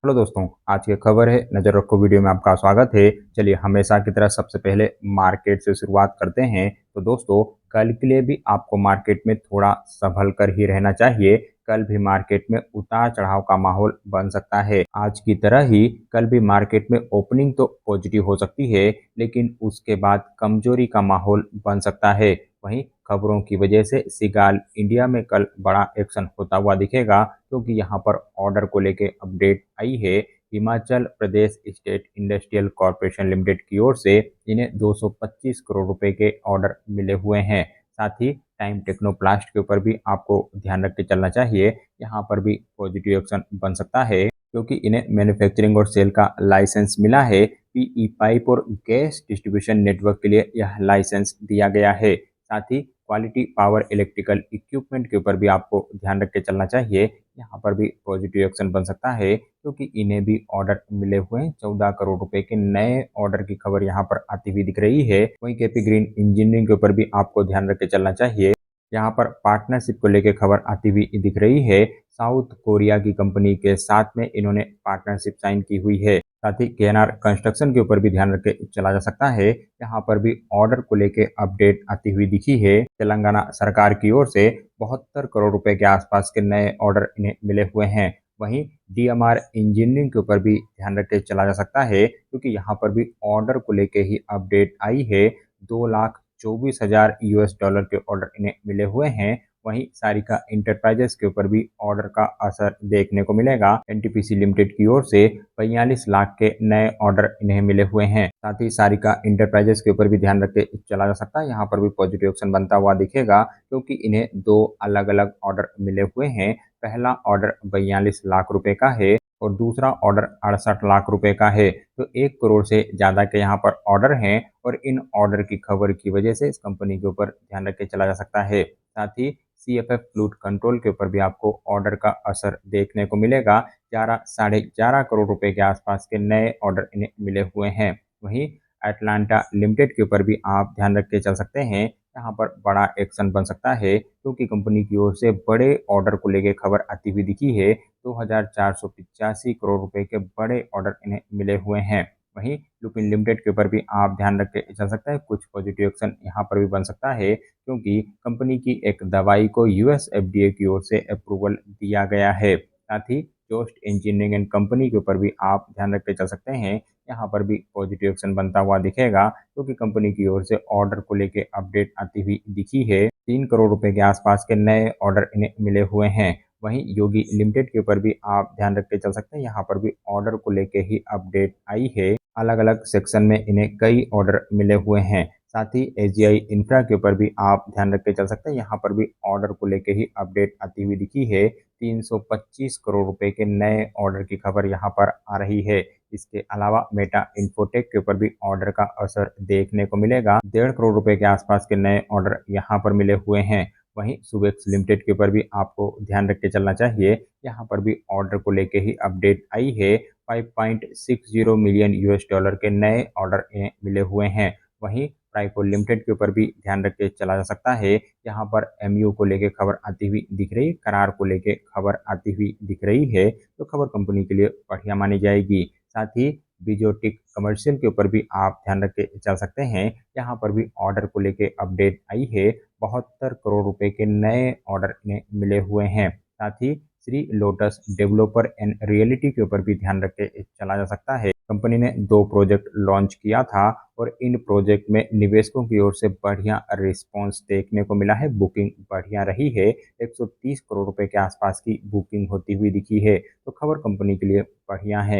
Hello दोस्तों, आज की खबर है नज़र रखो वीडियो में आपका स्वागत है। चलिए हमेशा की तरह सबसे पहले मार्केट से शुरुआत करते हैं। तो दोस्तों, कल के लिए भी आपको मार्केट में थोड़ा संभल कर ही रहना चाहिए। कल भी मार्केट में उतार चढ़ाव का माहौल बन सकता है। आज की तरह ही कल भी मार्केट में ओपनिंग तो पॉजिटिव हो सकती है, लेकिन उसके बाद कमजोरी का माहौल बन सकता है। वहीं खबरों की वजह से सिगाल इंडिया में कल बड़ा एक्शन होता हुआ दिखेगा, क्योंकि यहाँ पर ऑर्डर को लेके अपडेट आई है। Himachal Pradesh state industrial corporation limited की ओर से इन्हें 225 करोड़ रुपए के ऑर्डर मिले हुए हैं। साथ ही टाइम टेक्नोप्लास्ट के ऊपर भी आपको ध्यान रख के चलना चाहिए। यहाँ पर भी पॉजिटिव एक्शन बन सकता है, क्योंकि इन्हें मैन्युफैक्चरिंग और सेल का लाइसेंस मिला है। पीई पाइप और गैस डिस्ट्रीब्यूशन नेटवर्क के लिए यह लाइसेंस दिया गया है। साथ ही क्वालिटी पावर इलेक्ट्रिकल इक्विपमेंट के ऊपर भी आपको ध्यान रख के चलना चाहिए। यहाँ पर भी पॉजिटिव एक्शन बन सकता है, क्योंकि इन्हें भी ऑर्डर मिले हुए हैं। 14 करोड़ रुपए के नए ऑर्डर की खबर यहाँ पर आती हुई दिख रही है। वहीं केपी ग्रीन इंजीनियरिंग के ऊपर भी आपको ध्यान रख के चलना चाहिए। यहाँ पर पार्टनरशिप को लेकर खबर आती हुई दिख रही है। साउथ कोरिया की कंपनी के साथ में इन्होंने पार्टनरशिप साइन की हुई है। साथ ही केएनआर कंस्ट्रक्शन के ऊपर भी ध्यान रख के चला जा सकता है। यहाँ पर भी ऑर्डर को लेके अपडेट आती हुई दिखी है। तेलंगाना सरकार की ओर से 72 करोड़ रुपए के आसपास के नए ऑर्डर इन्हें मिले हुए हैं। वहीं डीएमआर इंजीनियरिंग के ऊपर भी ध्यान रख के चला जा सकता है, क्योंकि यहाँ पर भी ऑर्डर को लेके ही अपडेट आई है। 2,24,000 यूएस डॉलर के ऑर्डर इन्हें मिले हुए हैं। वहीं सारिका इंटरप्राइजेस के ऊपर भी ऑर्डर का असर देखने को मिलेगा। एनटीपीसी लिमिटेड की ओर से 42 लाख के नए ऑर्डर इन्हें मिले हुए हैं। साथ ही सारिका इंटरप्राइजेस के ऊपर भी ध्यान रख के चला जा सकता है। यहाँ पर भी पॉजिटिव एक्शन बनता हुआ दिखेगा, क्योंकि इन्हें दो अलग अलग ऑर्डर मिले हुए हैं। पहला ऑर्डर 42 लाख रुपए का है और दूसरा ऑर्डर 68 लाख रुपए का है। तो 1 करोड़ से ज़्यादा के यहाँ पर ऑर्डर हैं और इन ऑर्डर की खबर की वजह से इस कंपनी के ऊपर ध्यान रख के चला जा सकता है। साथ ही सीएफएफ फ्लूट कंट्रोल के ऊपर भी आपको ऑर्डर का असर देखने को मिलेगा। 11 साढ़े 11 करोड़ रुपए के आसपास के नए ऑर्डर इन्हें मिले हुए हैं। वहीं एटलांटा लिमिटेड के ऊपर भी आप ध्यान रख के चल सकते हैं। यहाँ पर बड़ा एक्शन बन सकता है, क्योंकि कंपनी की ओर से बड़े ऑर्डर को लेकर खबर आती हुई दिखी है। 2,485 करोड़ रुपए के बड़े ऑर्डर इन्हें मिले हुए हैं। वहीं लुपिन लिमिटेड के ऊपर भी आप ध्यान रख के चल सकते हैं। कुछ पॉजिटिव एक्शन यहाँ पर भी बन सकता है, क्योंकि कंपनी की एक दवाई को यूएस एफडीए की ओर से अप्रूवल दिया गया है। साथ ही जोस्ट इंजीनियरिंग एंड कंपनी के ऊपर भी आप ध्यान रख के चल सकते हैं। यहाँ पर भी पॉजिटिव एक्शन बनता हुआ दिखेगा, क्योंकि कंपनी की ओर से ऑर्डर को लेके अपडेट आती हुई दिखी है। 3 करोड़ रुपए के आसपास के नए ऑर्डर इन्हें मिले हुए हैं। वहीं योगी लिमिटेड के ऊपर भी आप ध्यान रख के चल सकते हैं। यहाँ पर भी ऑर्डर को लेके ही अपडेट आई है। अलग अलग सेक्शन में इन्हें कई ऑर्डर मिले हुए हैं। साथ ही एजीआई इंफ्रा के ऊपर भी आप ध्यान रख के चल सकते हैं। यहाँ पर भी ऑर्डर को लेके ही अपडेट आती हुई दिखी है। 325 करोड़ रुपए के नए ऑर्डर की खबर यहाँ पर आ रही है। इसके अलावा मेटा इन्फोटेक के ऊपर भी ऑर्डर का असर देखने को मिलेगा। 1.5 करोड़ रुपए के आसपास के नए ऑर्डर यहाँ पर मिले हुए हैं। वहीं सुबेक्स लिमिटेड के ऊपर भी आपको ध्यान रख के चलना चाहिए। यहाँ पर भी ऑर्डर को लेके ही अपडेट आई है। 5.60 मिलियन यूएस डॉलर के नए ऑर्डर इन्हें मिले हुए हैं। वहीं ट्राइकोल लिमिटेड के ऊपर भी ध्यान रख के चला जा सकता है। यहाँ पर एमयू को लेके खबर आती हुई दिख रही, करार को लेके खबर आती हुई दिख रही है। तो खबर कंपनी के लिए बढ़िया मानी जाएगी। साथ ही बिजोटिक कमर्शियल के ऊपर भी आप ध्यान रख के चल सकते हैं। यहाँ पर भी ऑर्डर को लेके अपडेट आई है। 72 करोड़ रुपए के नए ऑर्डर इन्हें मिले हुए हैं। साथ ही Shri Lotus developer and reality के ऊपर भी ध्यान रख के चला जा सकता है। कंपनी ने 2 प्रोजेक्ट लॉन्च किया था और इन प्रोजेक्ट में निवेशकों की ओर से बढ़िया रिस्पांस देखने को मिला है। बुकिंग बढ़िया रही है। 130 करोड़ रुपए के आसपास की बुकिंग होती हुई दिखी है। तो खबर कंपनी के लिए बढ़िया है।